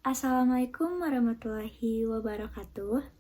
Assalamualaikum warahmatullahi wabarakatuh.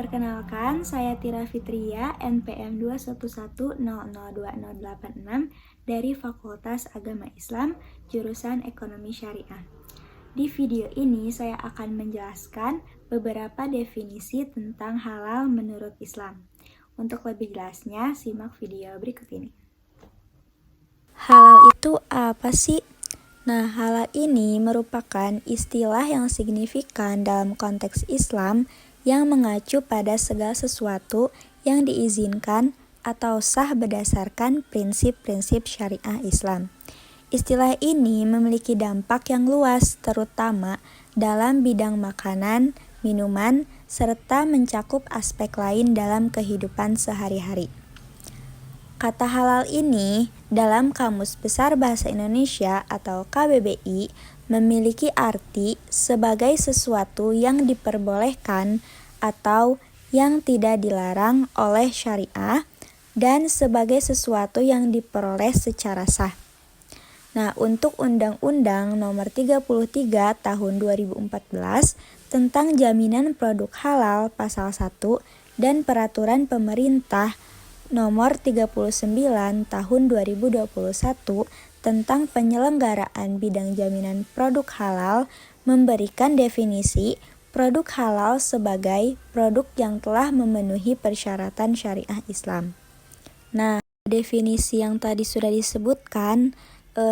Perkenalkan, saya Tira Fitria, NPM 211002086 dari Fakultas Agama Islam, jurusan Ekonomi Syariah. Di video ini saya akan menjelaskan beberapa definisi tentang halal menurut Islam. Untuk lebih jelasnya, simak video berikut ini. Halal itu apa sih? Nah, halal ini merupakan istilah yang signifikan dalam konteks Islam yang mengacu pada segala sesuatu yang diizinkan atau sah berdasarkan prinsip-prinsip syariah Islam. Istilah ini memiliki dampak yang luas, terutama dalam bidang makanan, minuman, serta mencakup aspek lain dalam kehidupan sehari-hari. Kata halal ini dalam Kamus Besar Bahasa Indonesia atau KBBI memiliki arti sebagai sesuatu yang diperbolehkan atau yang tidak dilarang oleh syariah dan sebagai sesuatu yang diperoleh secara sah. Nah, untuk Undang-Undang Nomor 33 Tahun 2014 tentang Jaminan Produk Halal Pasal 1 dan Peraturan Pemerintah Nomor 39 Tahun 2021 tentang penyelenggaraan bidang jaminan produk halal memberikan definisi produk halal sebagai produk yang telah memenuhi persyaratan syariah Islam. Nah, definisi yang tadi sudah disebutkan,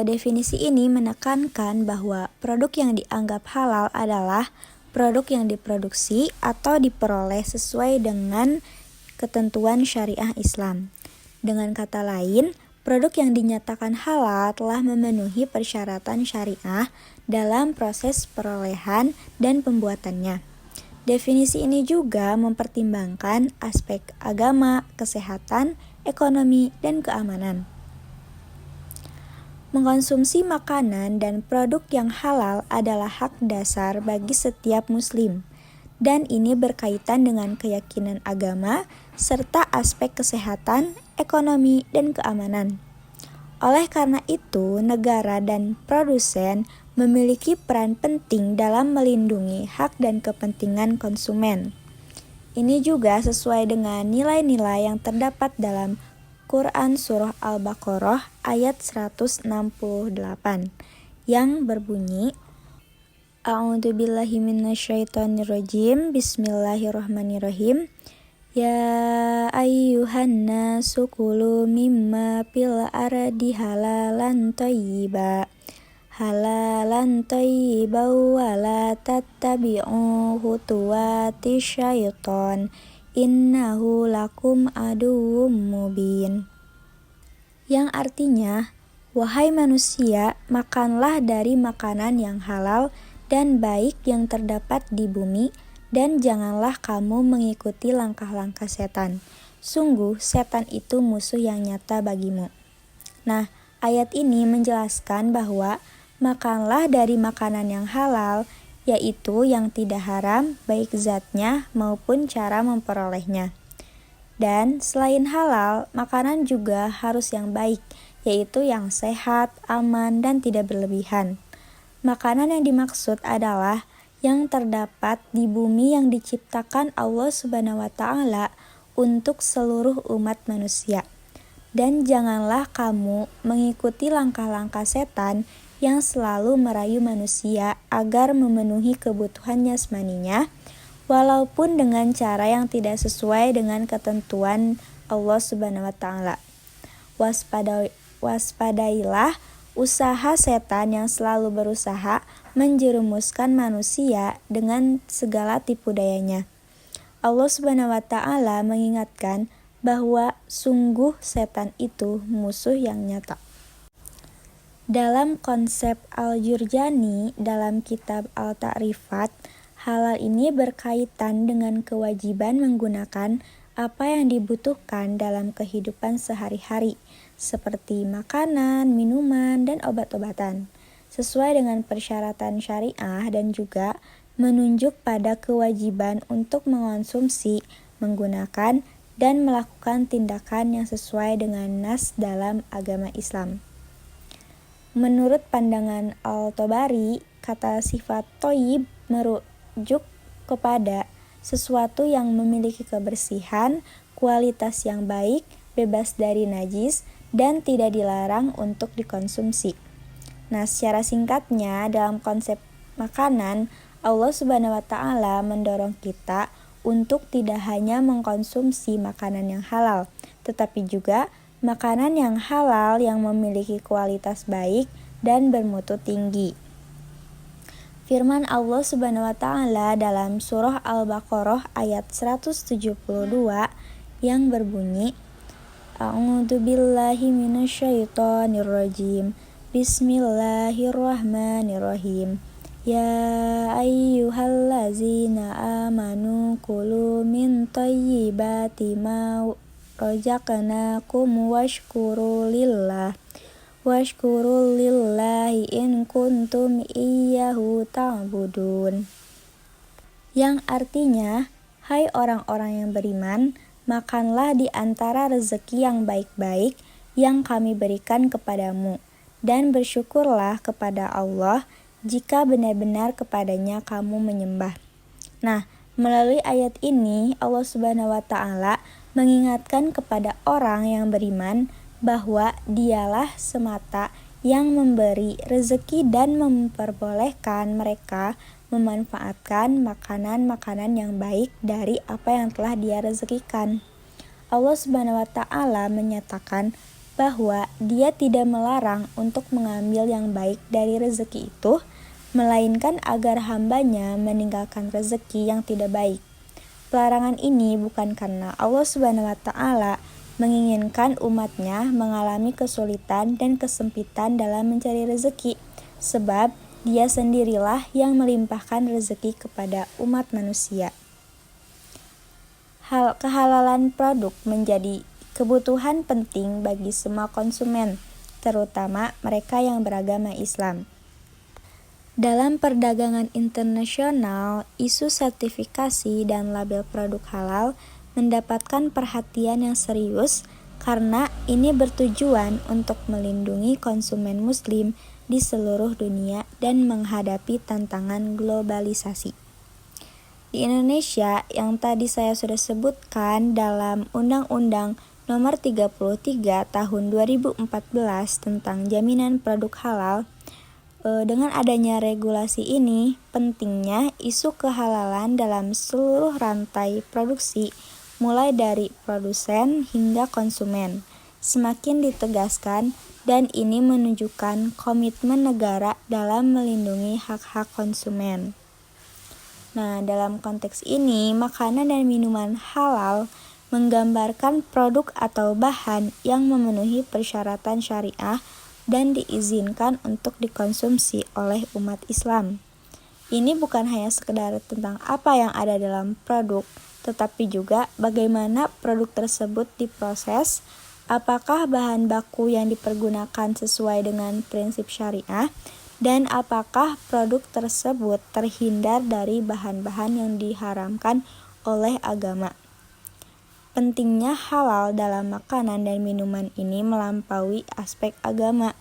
definisi ini menekankan bahwa produk yang dianggap halal adalah produk yang diproduksi atau diperoleh sesuai dengan ketentuan syariah Islam. Dengan kata lain, produk yang dinyatakan halal telah memenuhi persyaratan syariah dalam proses perolehan dan pembuatannya. Definisi ini juga mempertimbangkan aspek agama, kesehatan, ekonomi, dan keamanan. Mengkonsumsi makanan dan produk yang halal adalah hak dasar bagi setiap muslim, dan ini berkaitan dengan keyakinan agama serta aspek kesehatan, ekonomi, dan keamanan. Oleh karena itu, negara dan produsen memiliki peran penting dalam melindungi hak dan kepentingan konsumen. Ini juga sesuai dengan nilai-nilai yang terdapat dalam Quran Surah Al-Baqarah ayat 168 yang berbunyi, A'udzubillahi minasyaitonirrajim. Bismillahirrahmanirrahim. Ya ayyuhan nasu kulu mimma fil ardi halalan thayyiba wa la tattabi'u khutuwati syaiton innahu lakum aduwwum mubin. Yang artinya, wahai manusia, makanlah dari makanan yang halal dan baik yang terdapat di bumi, dan janganlah kamu mengikuti langkah-langkah setan. Sungguh, setan itu musuh yang nyata bagimu. Nah, ayat ini menjelaskan bahwa makanlah dari makanan yang halal, yaitu yang tidak haram, baik zatnya maupun cara memperolehnya. Dan selain halal, makanan juga harus yang baik, yaitu yang sehat, aman, dan tidak berlebihan. Makanan yang dimaksud adalah yang terdapat di bumi yang diciptakan Allah Subhanahu wa Ta'ala untuk seluruh umat manusia. Dan janganlah kamu mengikuti langkah-langkah setan yang selalu merayu manusia agar memenuhi kebutuhan jasmaninya, walaupun dengan cara yang tidak sesuai dengan ketentuan Allah Subhanahu wa taala. Waspadailah usaha setan yang selalu berusaha menjerumuskan manusia dengan segala tipu dayanya. Allah Subhanahu wa taala mengingatkan bahwa sungguh setan itu musuh yang nyata. Dalam konsep Al-Jurjani dalam kitab Al-Ta'rifat, halal ini berkaitan dengan kewajiban menggunakan apa yang dibutuhkan dalam kehidupan sehari-hari, seperti makanan, minuman, dan obat-obatan, sesuai dengan persyaratan syariah dan juga menunjuk pada kewajiban untuk mengonsumsi, menggunakan, dan melakukan tindakan yang sesuai dengan nas dalam agama Islam. Menurut pandangan Al-Tabari, kata sifat thayyib merujuk kepada sesuatu yang memiliki kebersihan, kualitas yang baik, bebas dari najis, dan tidak dilarang untuk dikonsumsi. Nah, secara singkatnya, dalam konsep makanan, Allah Subhanahu wa taala mendorong kita untuk tidak hanya mengkonsumsi makanan yang halal, tetapi juga makanan yang halal yang memiliki kualitas baik dan bermutu tinggi. Firman Allah Subhanahu wa taala dalam surah Al-Baqarah ayat 172 yang berbunyi, A'udzubillahi minasyaitonirrajim. Bismillahirrahmanirrahim. Ya ayyuhallazina amanu kulu min thayyibati ma razaqnakum washkuru lillahi in kuntum iyyahu ta'budun. Yang artinya, hai orang-orang yang beriman, makanlah di antara rezeki yang baik-baik yang kami berikan kepadamu, dan bersyukurlah kepada Allah jika benar-benar kepadanya kamu menyembah. Nah, melalui ayat ini Allah Subhanahu wa taala mengingatkan kepada orang yang beriman bahwa dialah semata yang memberi rezeki dan memperbolehkan mereka memanfaatkan makanan-makanan yang baik dari apa yang telah Dia rezekikan. Allah Subhanahu wa taala menyatakan bahwa Dia tidak melarang untuk mengambil yang baik dari rezeki itu, melainkan agar hambanya meninggalkan rezeki yang tidak baik. Pelarangan ini bukan karena Allah Subhanahu wa taala menginginkan umatnya mengalami kesulitan dan kesempitan dalam mencari rezeki, sebab Dia sendirilah yang melimpahkan rezeki kepada umat manusia. Kehalalan produk menjadi kebutuhan penting bagi semua konsumen, terutama mereka yang beragama Islam. Dalam perdagangan internasional, isu sertifikasi dan label produk halal mendapatkan perhatian yang serius karena ini bertujuan untuk melindungi konsumen muslim di seluruh dunia dan menghadapi tantangan globalisasi. Di Indonesia, yang tadi saya sudah sebutkan dalam Undang-Undang Nomor 33 Tahun 2014 tentang Jaminan Produk Halal, dengan adanya regulasi ini, pentingnya isu kehalalan dalam seluruh rantai produksi, mulai dari produsen hingga konsumen, semakin ditegaskan, dan ini menunjukkan komitmen negara dalam melindungi hak-hak konsumen. Nah, dalam konteks ini, makanan dan minuman halal menggambarkan produk atau bahan yang memenuhi persyaratan syariah dan diizinkan untuk dikonsumsi oleh umat Islam. Ini bukan hanya sekedar tentang apa yang ada dalam produk, tetapi juga bagaimana produk tersebut diproses, apakah bahan baku yang dipergunakan sesuai dengan prinsip syariah, dan apakah produk tersebut terhindar dari bahan-bahan yang diharamkan oleh agama. Pentingnya halal dalam makanan dan minuman ini melampaui aspek agama.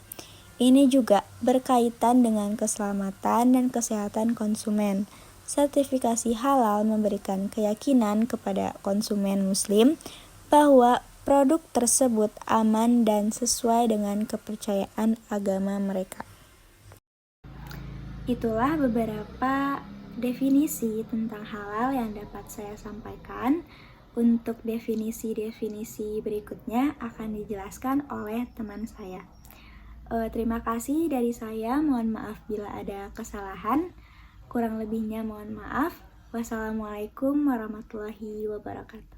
Ini juga berkaitan dengan keselamatan dan kesehatan konsumen. Sertifikasi halal memberikan keyakinan kepada konsumen muslim bahwa produk tersebut aman dan sesuai dengan kepercayaan agama mereka. Itulah beberapa definisi tentang halal yang dapat saya sampaikan. Untuk definisi-definisi berikutnya akan dijelaskan oleh teman saya. Terima kasih dari saya, mohon maaf bila ada kesalahan. Kurang lebihnya mohon maaf. Wassalamualaikum warahmatullahi wabarakatuh.